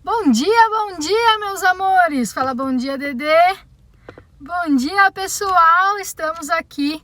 Bom dia, meus amores! Fala bom dia, Dedê! Bom dia, pessoal! Estamos aqui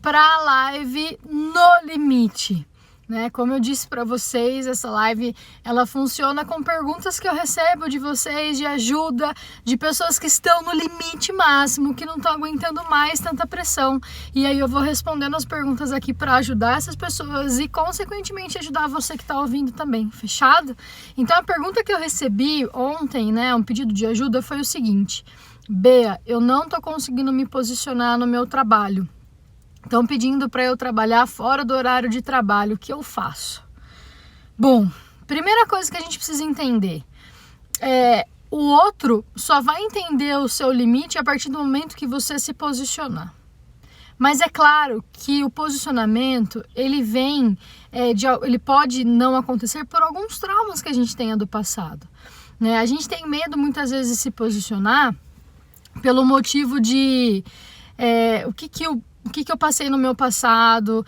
para a live No Limite, né? Como eu disse para vocês, essa live ela funciona com perguntas que eu recebo de vocês, de ajuda, de pessoas que estão no limite máximo, que não estão aguentando mais tanta pressão. E aí eu vou respondendo as perguntas aqui para ajudar essas pessoas e, consequentemente, ajudar você que está ouvindo também. Fechado? Então, a pergunta que eu recebi ontem, né, um pedido de ajuda, foi o seguinte: Bea, eu não tô conseguindo me posicionar no meu trabalho. Estão pedindo para eu trabalhar fora do horário de trabalho. O que eu faço? Bom, primeira coisa que a gente precisa entender o outro só vai entender o seu limite a partir do momento que você se posicionar. Mas é claro que o posicionamento, ele vem, ele pode não acontecer por alguns traumas que a gente tenha do passado, né? A gente tem medo muitas vezes de se posicionar pelo motivo de o que eu passei no meu passado,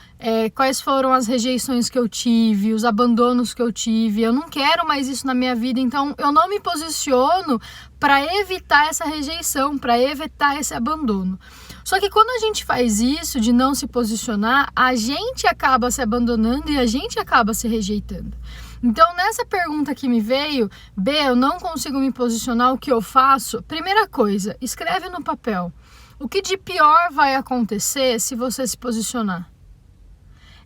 quais foram as rejeições que eu tive, os abandonos que eu tive. Eu não quero mais isso na minha vida, então eu não me posiciono para evitar essa rejeição, para evitar esse abandono. Só que quando a gente faz isso, de não se posicionar, a gente acaba se abandonando e a gente acaba se rejeitando. Então, nessa pergunta que me veio, eu não consigo me posicionar, o que eu faço? Primeira coisa, escreve no papel. O que de pior vai acontecer se você se posicionar?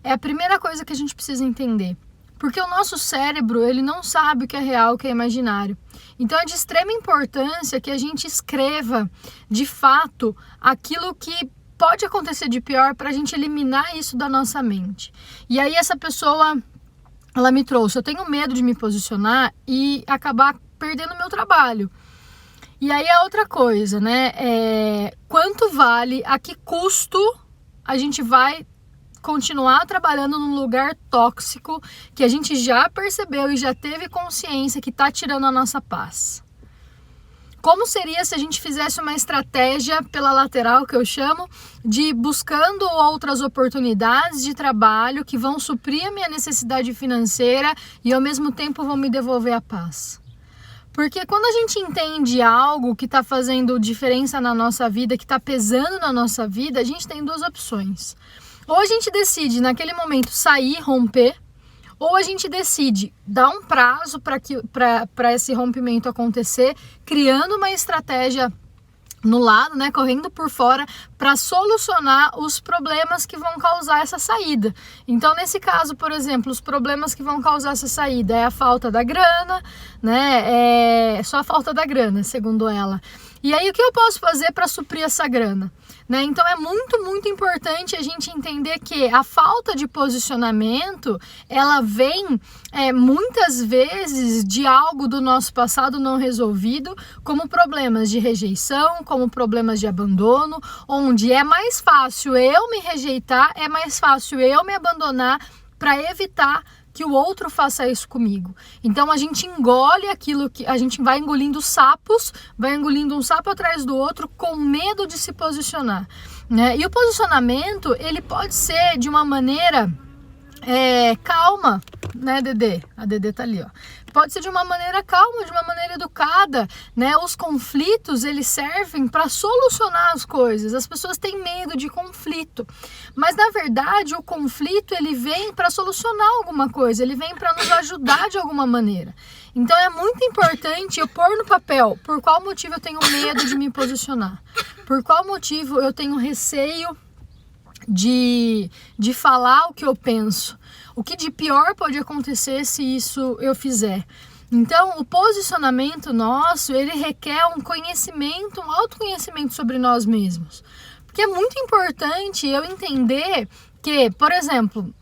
É a primeira coisa que a gente precisa entender. Porque o nosso cérebro, ele não sabe o que é real, o que é imaginário. Então é de extrema importância que a gente escreva, de fato, aquilo que pode acontecer de pior para a gente eliminar isso da nossa mente. E aí essa pessoa, ela me trouxe: eu tenho medo de me posicionar e acabar perdendo o meu trabalho. E aí a outra coisa, né, quanto vale, a que custo a gente vai continuar trabalhando num lugar tóxico que a gente já percebeu e já teve consciência que está tirando a nossa paz? Como seria se a gente fizesse uma estratégia pela lateral, que eu chamo, de buscando outras oportunidades de trabalho que vão suprir a minha necessidade financeira e ao mesmo tempo vão me devolver a paz? Porque quando a gente entende algo que está fazendo diferença na nossa vida, que está pesando na nossa vida, a gente tem duas opções. Ou a gente decide naquele momento sair, romper, ou a gente decide dar um prazo para esse rompimento acontecer, criando uma estratégia no lado, né, correndo por fora, para solucionar os problemas que vão causar essa saída. Então, nesse caso, por exemplo, os problemas que vão causar essa saída é a falta da grana, né? É só a falta da grana, segundo ela. E aí, o que eu posso fazer para suprir essa grana? Né? Então, é muito, muito importante a gente entender que a falta de posicionamento, ela vem muitas vezes de algo do nosso passado não resolvido, como problemas de rejeição, como problemas de abandono, onde é mais fácil eu me rejeitar, é mais fácil eu me abandonar para evitar que o outro faça isso comigo. Então a gente engole aquilo que a gente vai engolindo sapos, vai engolindo um sapo atrás do outro com medo de se posicionar, né? E o posicionamento, ele pode ser de uma maneira calma, né, Dedê? A Dedê tá ali, ó. Pode ser de uma maneira calma, de uma maneira educada, né? Os conflitos, eles servem para solucionar as coisas. As pessoas têm medo de conflito, mas na verdade o conflito, ele vem para solucionar alguma coisa, ele vem para nos ajudar de alguma maneira. Então é muito importante eu pôr no papel por qual motivo eu tenho medo de me posicionar, por qual motivo eu tenho receio de falar o que eu penso, o que de pior pode acontecer se isso eu fizer. Então, o posicionamento nosso, ele requer um conhecimento, um autoconhecimento sobre nós mesmos. Porque é muito importante eu entender que, por exemplo,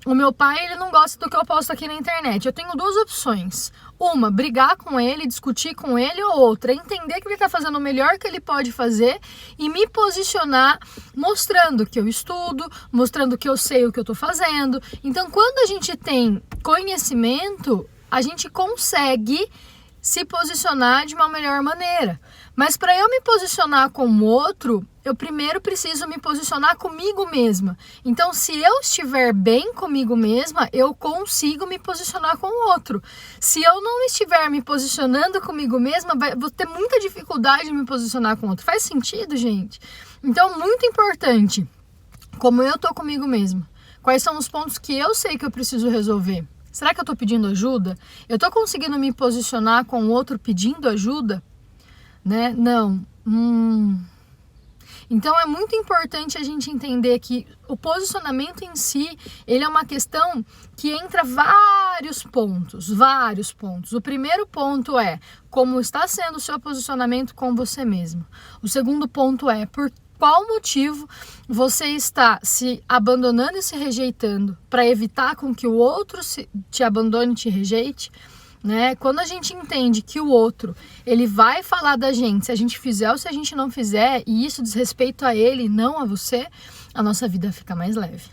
o meu pai, ele não gosta do que eu posto aqui na internet. Eu tenho duas opções. Uma, brigar com ele, discutir com ele, ou outra, entender que ele está fazendo o melhor que ele pode fazer e me posicionar mostrando que eu estudo, mostrando que eu sei o que eu estou fazendo. Então, quando a gente tem conhecimento, a gente consegue se posicionar de uma melhor maneira. Mas para eu me posicionar com o outro, eu primeiro preciso me posicionar comigo mesma. Então, se eu estiver bem comigo mesma, eu consigo me posicionar com o outro. Se eu não estiver me posicionando comigo mesma, vou ter muita dificuldade de me posicionar com o outro. Faz sentido, gente? Então, muito importante, como eu tô comigo mesma. Quais são os pontos que eu sei que eu preciso resolver? Será que eu tô pedindo ajuda? Eu tô conseguindo me posicionar com o outro pedindo ajuda? Né? Não. Então é muito importante a gente entender que o posicionamento em si, ele é uma questão que entra vários pontos. O primeiro ponto é como está sendo o seu posicionamento com você mesmo. O segundo ponto é por qual motivo você está se abandonando e se rejeitando para evitar com que o outro te abandone e te rejeite. Né? Quando a gente entende que o outro, ele vai falar da gente, se a gente fizer ou se a gente não fizer, e isso diz respeito a ele, não a você, a nossa vida fica mais leve.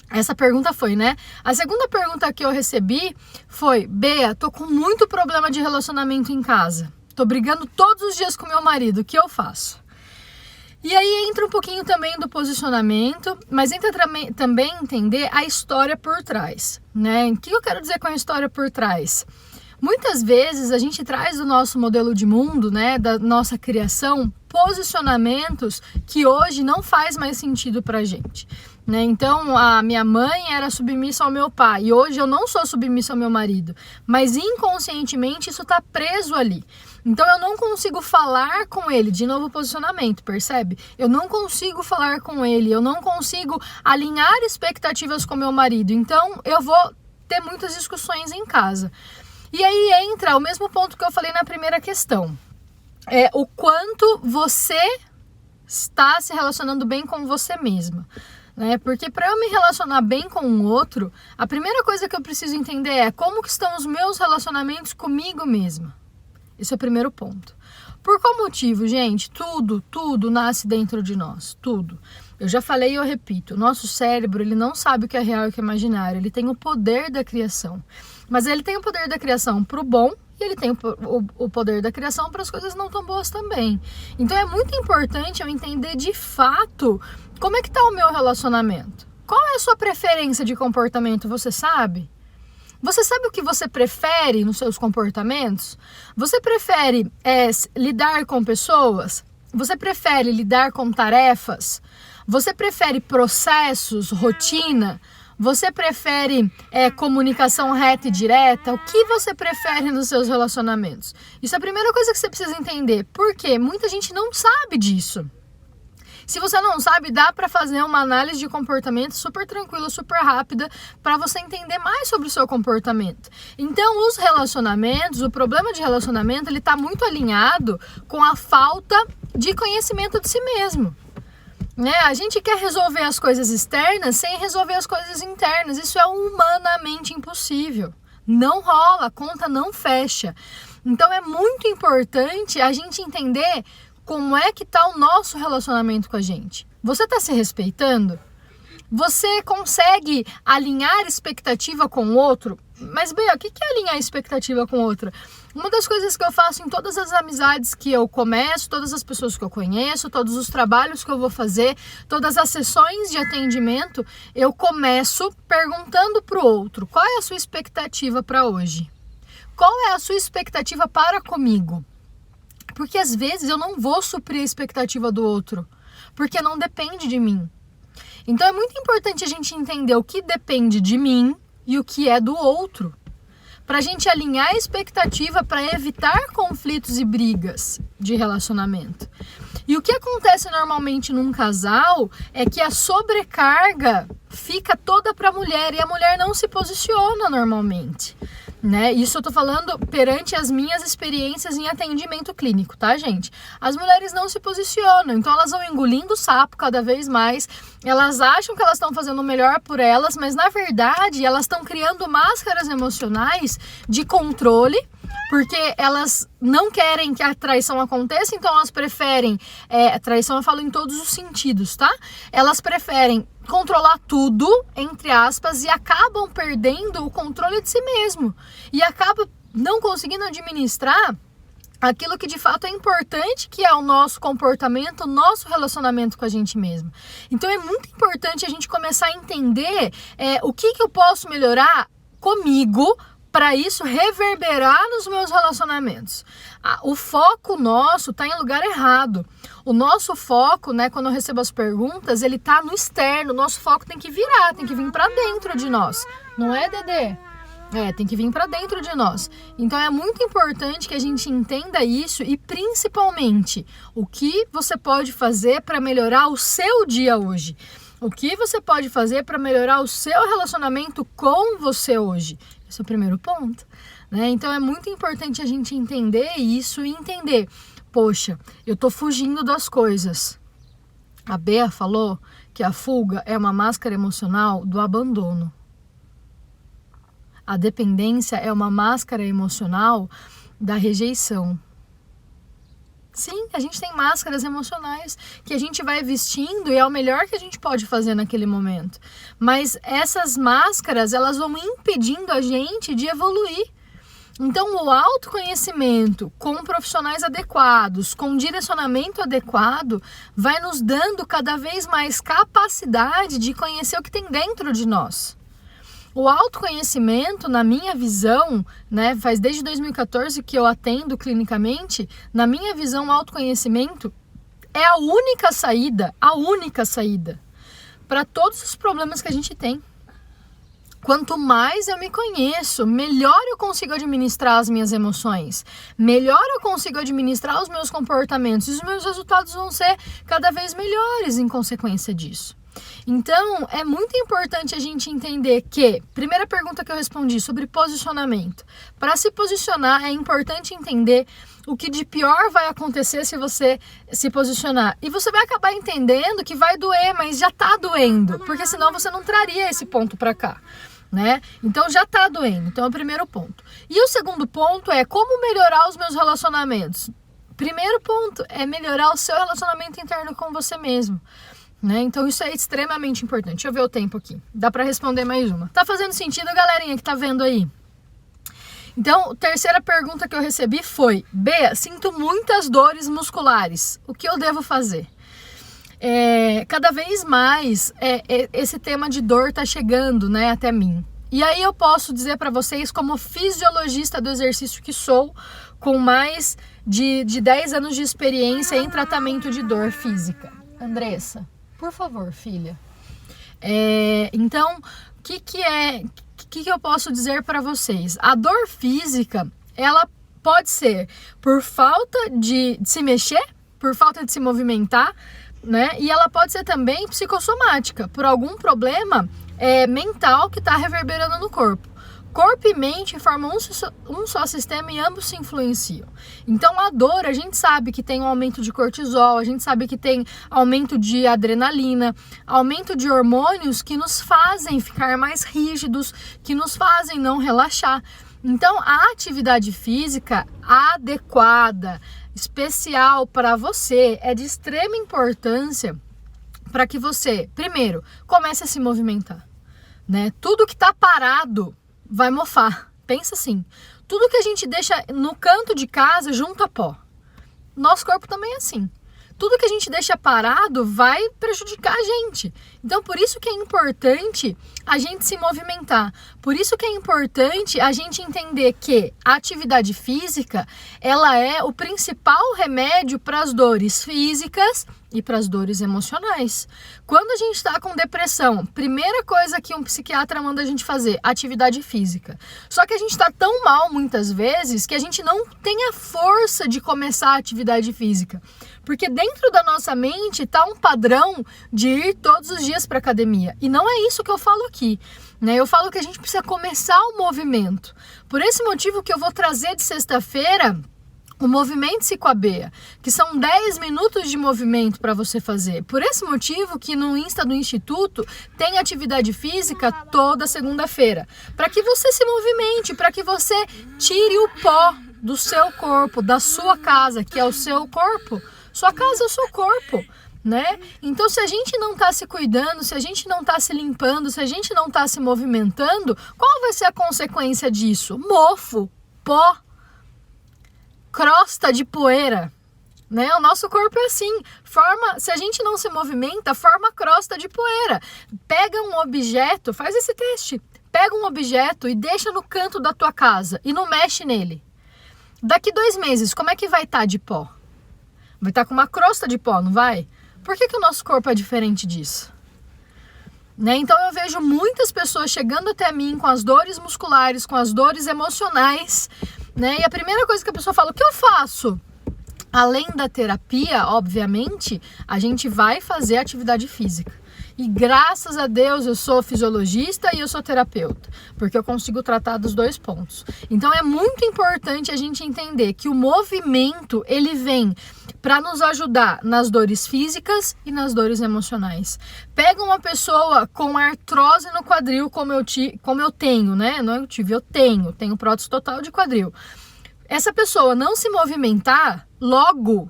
Essa pergunta foi, né? A segunda pergunta que eu recebi foi: Bea, tô com muito problema de relacionamento em casa. Tô brigando todos os dias com meu marido, o que eu faço? E aí entra um pouquinho também do posicionamento, mas entra também entender a história por trás, né? O que eu quero dizer com a história por trás? Muitas vezes a gente traz do nosso modelo de mundo, né, da nossa criação, posicionamentos que hoje não faz mais sentido pra gente. Né? Então, a minha mãe era submissa ao meu pai e hoje eu não sou submissa ao meu marido, mas inconscientemente isso está preso ali. Então eu não consigo falar com ele, de novo posicionamento, percebe? Eu não consigo falar com ele, eu não consigo alinhar expectativas com meu marido, então eu vou ter muitas discussões em casa. E aí entra o mesmo ponto que eu falei na primeira questão, é o quanto você está se relacionando bem com você mesma. Né? Porque para eu me relacionar bem com o outro, a primeira coisa que eu preciso entender é como que estão os meus relacionamentos comigo mesma. Esse é o primeiro ponto. Por qual motivo, gente? Tudo nasce dentro de nós, tudo. Eu já falei e eu repito, o nosso cérebro, ele não sabe o que é real e o que é imaginário, ele tem o poder da criação. Mas ele tem o poder da criação para o bom e ele tem o poder da criação para as coisas não tão boas também. Então é muito importante eu entender de fato como é que está o meu relacionamento. Qual é a sua preferência de comportamento, você sabe? Você sabe o que você prefere nos seus comportamentos? Você prefere lidar com pessoas? Você prefere lidar com tarefas? Você prefere processos, rotina? Você prefere comunicação reta e direta? O que você prefere nos seus relacionamentos? Isso é a primeira coisa que você precisa entender. Por quê? Muita gente não sabe disso. Se você não sabe, dá para fazer uma análise de comportamento super tranquila, super rápida, para você entender mais sobre o seu comportamento. Então, os relacionamentos, o problema de relacionamento, ele está muito alinhado com a falta de conhecimento de si mesmo. Né? A gente quer resolver as coisas externas sem resolver as coisas internas. Isso é humanamente impossível. Não rola, a conta não fecha. Então, é muito importante a gente entender como é que está o nosso relacionamento com a gente. Você está se respeitando? Você consegue alinhar expectativa com o outro? Mas, Bea, o que é alinhar expectativa com o outro? Uma das coisas que eu faço em todas as amizades que eu começo, todas as pessoas que eu conheço, todos os trabalhos que eu vou fazer, todas as sessões de atendimento, eu começo perguntando para o outro: qual é a sua expectativa para hoje? Qual é a sua expectativa para comigo? Porque às vezes eu não vou suprir a expectativa do outro, porque não depende de mim. Então é muito importante a gente entender o que depende de mim e o que é do outro, para a gente alinhar a expectativa para evitar conflitos e brigas de relacionamento. E o que acontece normalmente num casal é que a sobrecarga fica toda para a mulher e a mulher não se posiciona normalmente. Né? Isso eu tô falando perante as minhas experiências em atendimento clínico, tá, gente? As mulheres não se posicionam, então elas vão engolindo o sapo cada vez mais, elas acham que elas estão fazendo o melhor por elas, mas na verdade elas estão criando máscaras emocionais de controle, porque elas não querem que a traição aconteça, então elas preferem, traição eu falo em todos os sentidos, tá? Elas preferem controlar tudo, entre aspas, e acabam perdendo o controle de si mesmo. E acabam não conseguindo administrar aquilo que de fato é importante, que é o nosso comportamento, o nosso relacionamento com a gente mesmo. Então é muito importante a gente começar a entender o que eu posso melhorar comigo, para isso reverberar nos meus relacionamentos. O foco nosso está em lugar errado. O nosso foco, né, quando eu recebo as perguntas, ele está no externo. O nosso foco tem que virar, tem que vir para dentro de nós. Não é, Dedê? Tem que vir para dentro de nós. Então é muito importante que a gente entenda isso e principalmente o que você pode fazer para melhorar o seu dia hoje. O que você pode fazer para melhorar o seu relacionamento com você hoje. Esse é o primeiro ponto, né? Então é muito importante a gente entender isso e entender, poxa, eu tô fugindo das coisas. A Bea falou que a fuga é uma máscara emocional do abandono. A dependência é uma máscara emocional da rejeição. Sim, a gente tem máscaras emocionais que a gente vai vestindo e é o melhor que a gente pode fazer naquele momento. Mas essas máscaras, elas vão impedindo a gente de evoluir. Então, o autoconhecimento com profissionais adequados, com direcionamento adequado, vai nos dando cada vez mais capacidade de conhecer o que tem dentro de nós. O autoconhecimento, na minha visão, né, faz desde 2014 que eu atendo clinicamente, na minha visão, o autoconhecimento é a única saída para todos os problemas que a gente tem. Quanto mais eu me conheço, melhor eu consigo administrar as minhas emoções, melhor eu consigo administrar os meus comportamentos e os meus resultados vão ser cada vez melhores em consequência disso. Então, é muito importante a gente entender que, primeira pergunta que eu respondi sobre posicionamento. Para se posicionar, é importante entender o que de pior vai acontecer se você se posicionar. E você vai acabar entendendo que vai doer, mas já está doendo, porque senão você não traria esse ponto para cá, né? Então já está doendo, então é o primeiro ponto. E o segundo ponto é como melhorar os meus relacionamentos. Primeiro ponto é melhorar o seu relacionamento interno com você mesmo. Né? Então isso é extremamente importante. Deixa eu ver o tempo aqui. Dá para responder mais uma. Tá fazendo sentido, galerinha que tá vendo aí? Então, a terceira pergunta que eu recebi foi: Bea, sinto muitas dores musculares. O que eu devo fazer? Cada vez mais esse tema de dor tá chegando, né, até mim. E aí eu posso dizer para vocês, como fisiologista do exercício que sou, com mais de 10 anos de experiência em tratamento de dor física. Andressa, por favor, filha. Então, o que eu posso dizer para vocês? A dor física, ela pode ser por falta de se mexer, por falta de se movimentar, né? E ela pode ser também psicossomática, por algum problema mental que está reverberando no corpo. Corpo e mente formam um só sistema e ambos se influenciam. Então a dor, a gente sabe que tem um aumento de cortisol, a gente sabe que tem aumento de adrenalina, aumento de hormônios que nos fazem ficar mais rígidos, que nos fazem não relaxar. Então a atividade física adequada, especial para você, é de extrema importância para que você, primeiro, comece a se movimentar, né? Tudo que está parado vai mofar. Pensa assim, tudo que a gente deixa no canto de casa junta pó. Nosso corpo também é assim. Tudo que a gente deixa parado vai prejudicar a gente. Então, por isso que é importante a gente se movimentar. Por isso que é importante a gente entender que a atividade física, ela é o principal remédio para as dores físicas e para as dores emocionais. Quando a gente está com depressão, primeira coisa que um psiquiatra manda a gente fazer, atividade física. Só que a gente está tão mal muitas vezes que a gente não tem a força de começar a atividade física. Porque dentro da nossa mente está um padrão de ir todos os dias para academia. E não é isso que eu falo aqui, né? Eu falo que a gente precisa começar o movimento. Por esse motivo que eu vou trazer de sexta-feira o Movimento-se com a Bea, que são 10 minutos de movimento para você fazer. Por esse motivo que no Insta do Instituto tem atividade física toda segunda-feira. Para que você se movimente, para que você tire o pó do seu corpo, da sua casa, que é o seu corpo. Sua casa é o seu corpo, né? Então, se a gente não está se cuidando, se a gente não está se limpando, se a gente não está se movimentando, qual vai ser a consequência disso? Mofo, pó. crosta de poeira. Né? O nosso corpo é assim, se a gente não se movimenta, forma crosta de poeira. Pega um objeto, faz esse teste, pega um objeto e deixa no canto da tua casa e não mexe nele. Daqui 2 meses, como é que vai estar de pó? Vai estar com uma crosta de pó, não vai? Por que o nosso corpo é diferente disso? Né? Então eu vejo muitas pessoas chegando até mim com as dores musculares, com as dores emocionais, né? E a primeira coisa que a pessoa fala, o que eu faço? Além da terapia, obviamente, a gente vai fazer atividade física. E graças a Deus eu sou fisiologista e eu sou terapeuta, porque eu consigo tratar dos 2 pontos. Então é muito importante a gente entender que o movimento, ele vem para nos ajudar nas dores físicas e nas dores emocionais. Pega uma pessoa com artrose no quadril, como eu tenho, né? Não eu tive, eu tenho prótese total de quadril. Essa pessoa não se movimentar, logo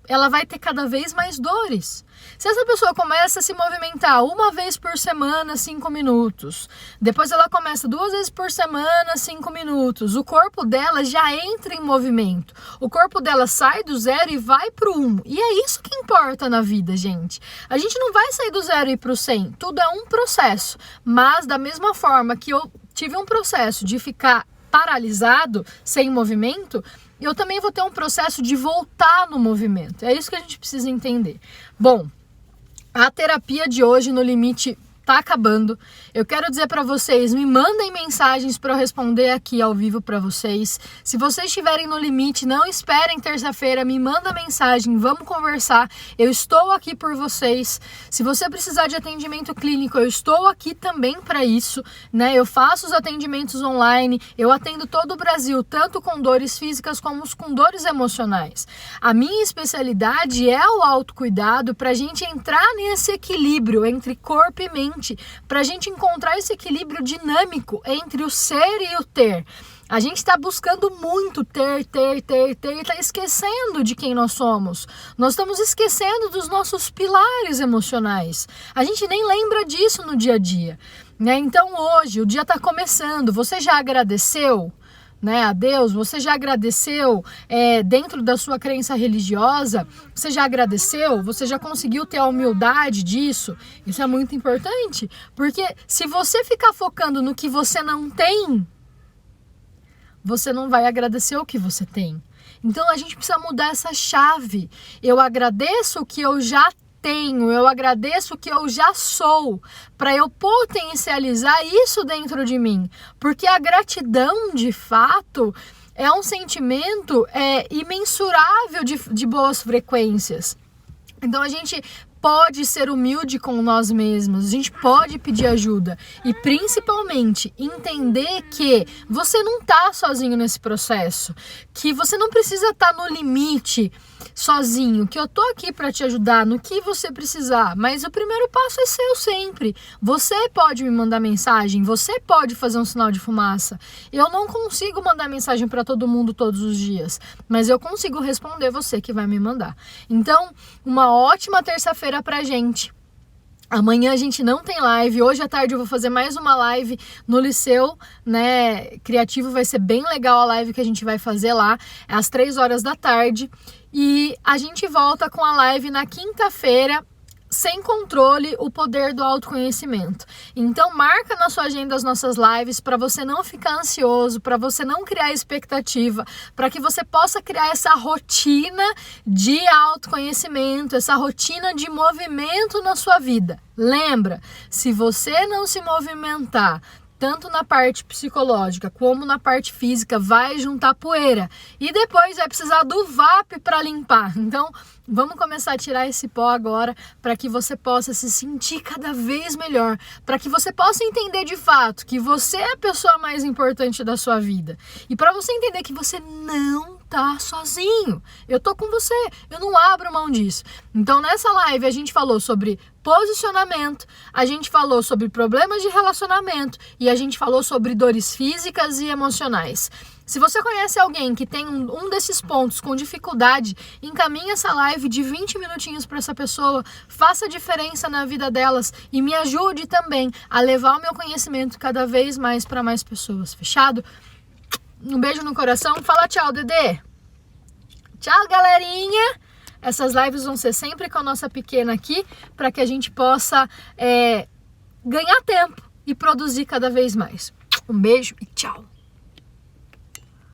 ela vai ter cada vez mais dores. Se essa pessoa começa a se movimentar 1 vez por semana, 5 minutos, depois ela começa 2 vezes por semana, 5 minutos, o corpo dela já entra em movimento. O corpo dela sai do 0 e vai pro 1. E é isso que importa na vida, gente. A gente não vai sair do 0 e ir pro 100. Tudo é um processo. Mas da mesma forma que eu tive um processo de ficar paralisado, sem movimento, eu também vou ter um processo de voltar no movimento. É isso que a gente precisa entender. Bom, a terapia de hoje no limite tá acabando. Eu quero dizer para vocês, me mandem mensagens para eu responder aqui ao vivo para vocês. Se vocês estiverem no limite, não esperem terça-feira, me manda mensagem, vamos conversar. Eu estou aqui por vocês. Se você precisar de atendimento clínico, eu estou aqui também para isso, né? Eu faço os atendimentos online, eu atendo todo o Brasil, tanto com dores físicas como com dores emocionais. A minha especialidade é o autocuidado para a gente entrar nesse equilíbrio entre corpo e mente, para a gente encontrar esse equilíbrio dinâmico entre o ser e o ter. A gente está buscando muito ter, está esquecendo de quem nós somos. Nós estamos esquecendo dos nossos pilares emocionais. A gente nem lembra disso no dia a dia, né? Então hoje, o dia está começando, você já agradeceu? Né, a Deus, você já agradeceu dentro da sua crença religiosa? Você já agradeceu? Você já conseguiu ter a humildade disso? Isso é muito importante, porque se você ficar focando no que você não tem, você não vai agradecer o que você tem. Então a gente precisa mudar essa chave. Eu agradeço o que eu já tenho, eu agradeço o que eu já sou, para eu potencializar isso dentro de mim, porque a gratidão de fato é um sentimento imensurável de boas frequências. Então a gente pode ser humilde com nós mesmos, a gente pode pedir ajuda e principalmente entender que você não está sozinho nesse processo, que você não precisa estar no limite sozinho, que eu tô aqui para te ajudar no que você precisar, mas o primeiro passo é seu sempre. Você pode me mandar mensagem, você pode fazer um sinal de fumaça. Eu não consigo mandar mensagem para todo mundo todos os dias, mas eu consigo responder você que vai me mandar. Então, uma ótima terça-feira pra gente. Amanhã a gente não tem live, hoje à tarde eu vou fazer mais uma live no Liceu, né, Criativo, vai ser bem legal a live que a gente vai fazer lá, às 3 horas da tarde, e a gente volta com a live na quinta-feira, Sem Controle, o poder do autoconhecimento. Então marca na sua agenda as nossas lives para você não ficar ansioso, para você não criar expectativa, para que você possa criar essa rotina de autoconhecimento, essa rotina de movimento na sua vida. Lembra, se você não se movimentar, tanto na parte psicológica como na parte física, vai juntar poeira. E depois vai precisar do VAP para limpar. Então, vamos começar a tirar esse pó agora para que você possa se sentir cada vez melhor. Para que você possa entender de fato que você é a pessoa mais importante da sua vida. E para você entender que você não tá sozinho. Eu tô com você, eu não abro mão disso. Então nessa live a gente falou sobre posicionamento, a gente falou sobre problemas de relacionamento e a gente falou sobre dores físicas e emocionais. Se você conhece alguém que tem um desses pontos com dificuldade, encaminhe essa live de 20 minutinhos para essa pessoa, faça diferença na vida delas e me ajude também a levar o meu conhecimento cada vez mais para mais pessoas. Fechado? Um beijo no coração. Fala tchau, Dedê! Tchau, galerinha! Essas lives vão ser sempre com a nossa pequena aqui, para que a gente possa ganhar tempo e produzir cada vez mais. Um beijo e tchau!